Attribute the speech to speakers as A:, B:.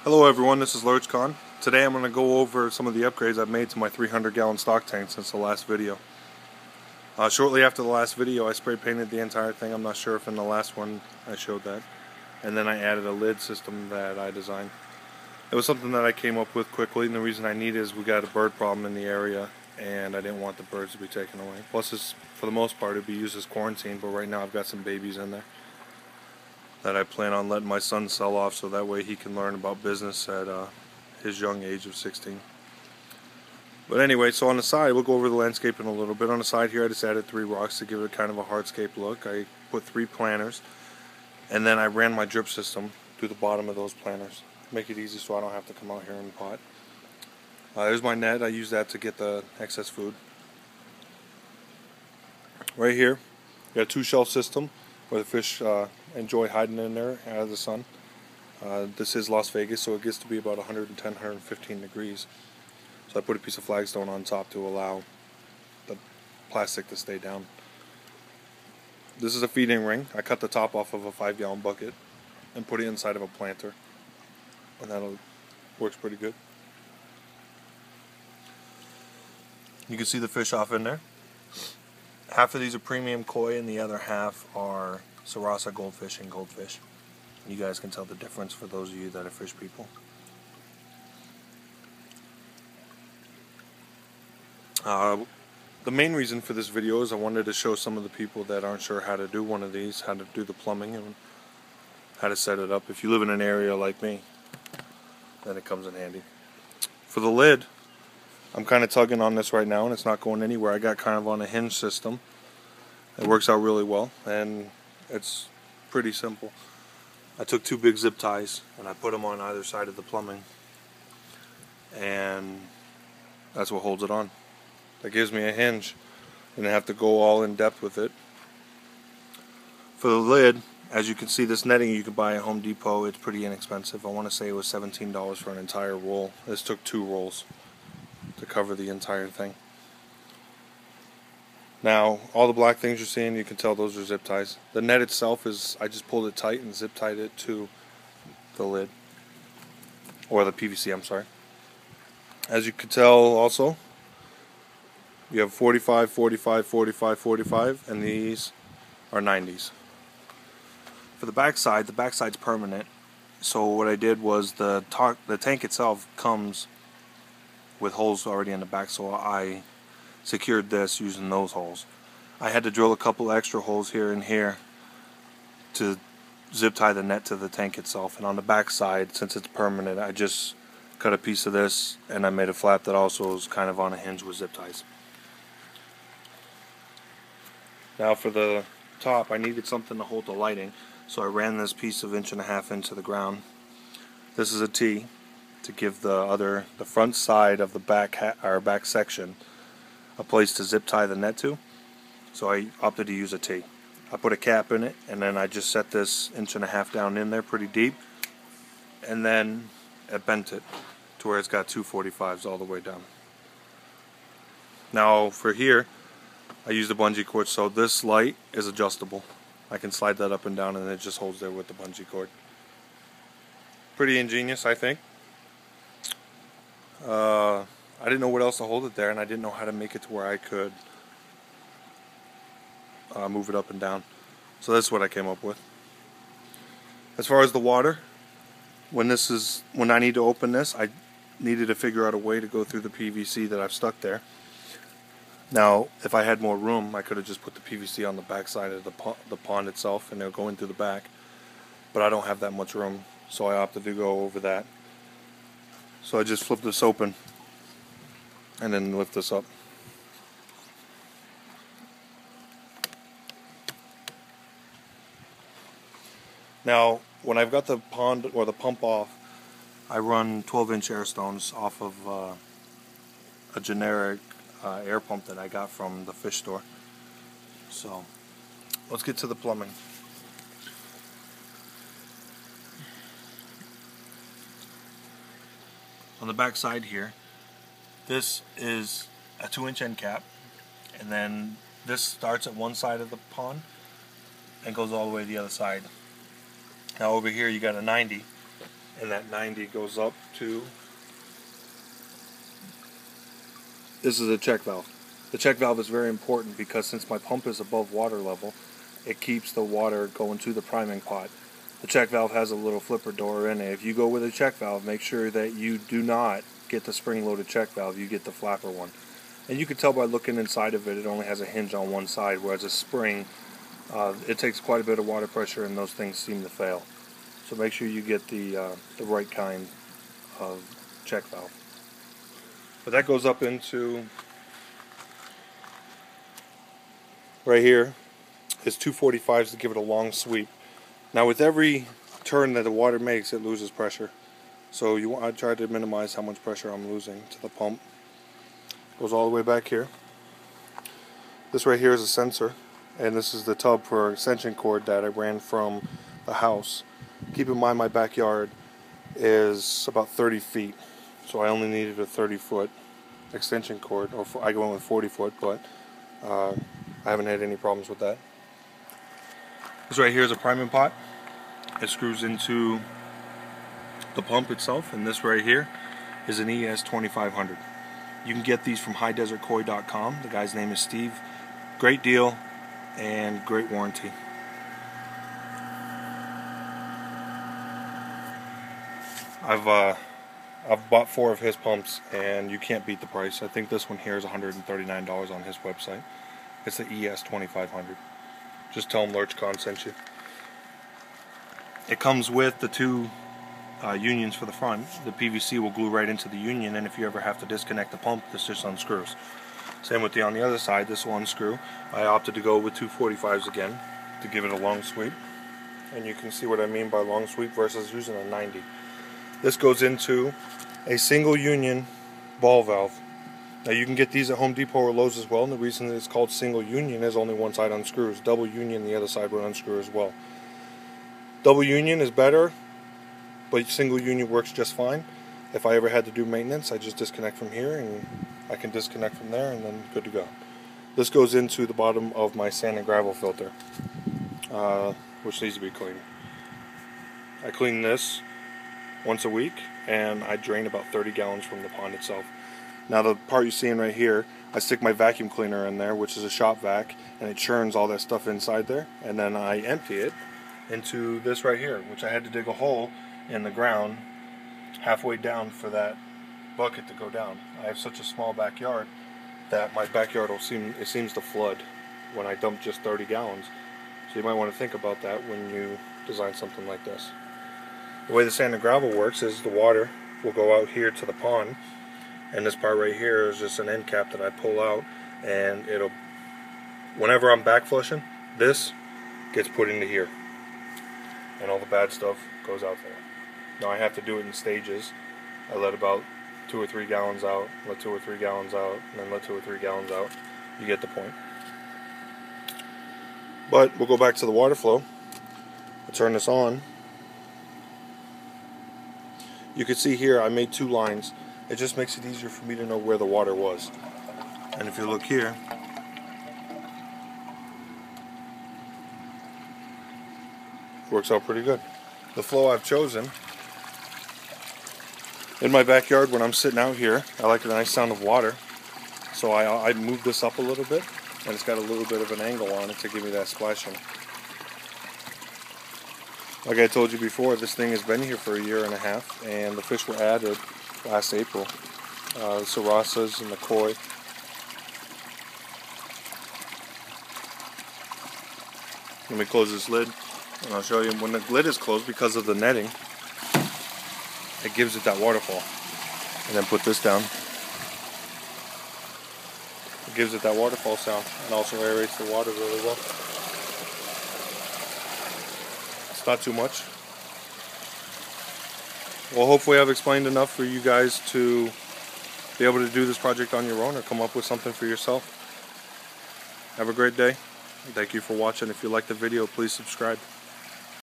A: Hello everyone, this is LurchCon. Today I'm going to go over some of the upgrades I've made to my 300-gallon stock tank since the last video. Shortly after the last video I spray painted the entire thing. I'm not sure if in the last one I showed that. And then I added a lid system that I designed. It was something that I came up with quickly, and the reason I need it is we got a bird problem in the area and I didn't want the birds to be taken away. Plus, for the most part, it'd be used as quarantine, but right now I've got some babies in there that I plan on letting my son sell off so that way he can learn about business at his young age of 16. But anyway, so on the side, we'll go over the landscaping a little bit. On the side here I just added 3 rocks to give it kind of a hardscape look. I put 3 planters, and then I ran my drip system through the bottom of those planters. Make it easy so I don't have to come out here and pot. There's my net. I use that to get the excess food. Right here, we got a 2-shelf system where the fish enjoy hiding in there out of the sun. This is Las Vegas, so it gets to be about 110, 115 degrees. So I put a piece of flagstone on top to allow the plastic to stay down. This is a feeding ring. I cut the top off of a 5-gallon bucket and put it inside of a planter, and that works pretty good. You can see the fish off in there. Half of these are premium koi and the other half are Sarasa goldfish and goldfish. You guys can tell the difference for those of you that are fish people. The main reason for this video is I wanted to show some of the people that aren't sure how to do one of these, how to do the plumbing and how to set it up. If you live in an area like me, then it comes in handy. For the lid, I'm kind of tugging on this right now and it's not going anywhere. I got kind of on a hinge system. It works out really well and it's pretty simple. I took 2 big zip ties and I put them on either side of the plumbing, and that's what holds it on. That gives me a hinge and I have to go all in depth with it. For the lid, as you can see, this netting you can buy at Home Depot. It's pretty inexpensive. I want to say it was $17 for an entire roll. This took 2 rolls to cover the entire thing. Now, all the black things you're seeing, you can tell those are zip ties. The net itself is, I just pulled it tight and zip tied it to the lid. Or the PVC, I'm sorry. As you can tell also, you have 45, 45, 45, 45, and these are 90s. For the backside's permanent. So what I did was the tank itself comes with holes already in the back, so I secured this using those holes. I had to drill a couple extra holes here and here to zip tie the net to the tank itself, and on the back side, since it's permanent, I just cut a piece of this and I made a flap that also is kind of on a hinge with zip ties. Now for the top, I needed something to hold the lighting, so I ran this piece of 1.5 inch into the ground. This is a T to give the front side of the back section a place to zip tie the net to, so I opted to use a T. I put a cap in it and then I just set this 1.5 inch down in there pretty deep, and then I bent it to where it's got 2 45s all the way down. Now for here I used a bungee cord, so this light is adjustable. I can slide that up and down and it just holds there with the bungee cord. Pretty ingenious, I think. I didn't know what else to hold it there, and I didn't know how to make it to where I could move it up and down. So that's what I came up with. As far as the water, when I need to open this, I needed to figure out a way to go through the PVC that I've stuck there. Now, if I had more room, I could have just put the PVC on the back side of the pond itself, and it'll go in through the back. But I don't have that much room, so I opted to go over that. So I just flip this open and then lift this up. Now, when I've got the pond or the pump off, I run 12-inch air stones off of a generic air pump that I got from the fish store. So let's get to the plumbing. On the back side here, this is a 2-inch end cap, and then this starts at one side of the pond and goes all the way to the other side. Now over here you got a 90, and that 90 goes up to, this is a check valve. The check valve is very important because since my pump is above water level, it keeps the water going to the priming pot. The check valve has a little flipper door in it. If you go with a check valve, make sure that you do not get the spring-loaded check valve, you get the flapper one. And you can tell by looking inside of it, it only has a hinge on one side, whereas a spring, it takes quite a bit of water pressure and those things seem to fail. So make sure you get the right kind of check valve. But that goes up into, right here, is 245s to give it a long sweep. Now with every turn that the water makes, it loses pressure. So I try to minimize how much pressure I'm losing to the pump. Goes all the way back here. This right here is a sensor, and this is the tub for extension cord that I ran from the house. Keep in mind my backyard is about 30 feet, so I only needed a 30-foot extension cord, or I go in with 40-foot, but I haven't had any problems with that. This right here is a priming pot. It screws into the pump itself, and this right here is an ES2500. You can get these from highdesertkoi.com. The guy's name is Steve. Great deal and great warranty. I've bought 4 of his pumps, and you can't beat the price. I think this one here is $139 on his website. It's the ES2500. Just tell him LurchCon sent you. It comes with the 2 unions for the front. The PVC will glue right into the union, and if you ever have to disconnect the pump, this just unscrews. Same with on the other side, this will unscrew. I opted to go with 245s again to give it a long sweep. And you can see what I mean by long sweep versus using a 90. This goes into a single union ball valve. Now you can get these at Home Depot or Lowe's as well, and the reason it's called single union is only one side unscrews. Double union, the other side would unscrew as well. Double union is better, but single union works just fine. If I ever had to do maintenance, I just disconnect from here, and I can disconnect from there, and then good to go. This goes into the bottom of my sand and gravel filter, which needs to be cleaned. I clean this once a week, and I drain about 30 gallons from the pond itself. Now the part you're seeing right here, I stick my vacuum cleaner in there, which is a shop vac, and it churns all that stuff inside there, and then I empty it into this right here, which I had to dig a hole in the ground halfway down for that bucket to go down. I have such a small backyard that my backyard seems to flood when I dump just 30 gallons. So you might want to think about that when you design something like this. The way the sand and gravel works is the water will go out here to the pond, and this part right here is just an end cap that I pull out, and it'll, whenever I'm back flushing, this gets put into here, and all the bad stuff goes out there. Now I have to do it in stages. I let about 2 or 3 gallons out, let 2 or 3 gallons out, and then let 2 or 3 gallons out. You get the point. But we'll go back to the water flow. I'll turn this on. You can see here I made 2 lines. It just makes it easier for me to know where the water was. And if you look here, it works out pretty good. The flow I've chosen, in my backyard when I'm sitting out here, I like a nice sound of water. So I moved this up a little bit, and it's got a little bit of an angle on it to give me that splashing. Like I told you before, this thing has been here for 1.5 years, and the fish were added last April. The sarasas and the koi. Let me close this lid, and I'll show you when the lid is closed, because of the netting, it gives it that waterfall. And then put this down. It gives it that waterfall sound, and also aerates the water really well. It's not too much. Well, hopefully I've explained enough for you guys to be able to do this project on your own or come up with something for yourself. Have a great day. Thank you for watching. If you liked the video, please subscribe.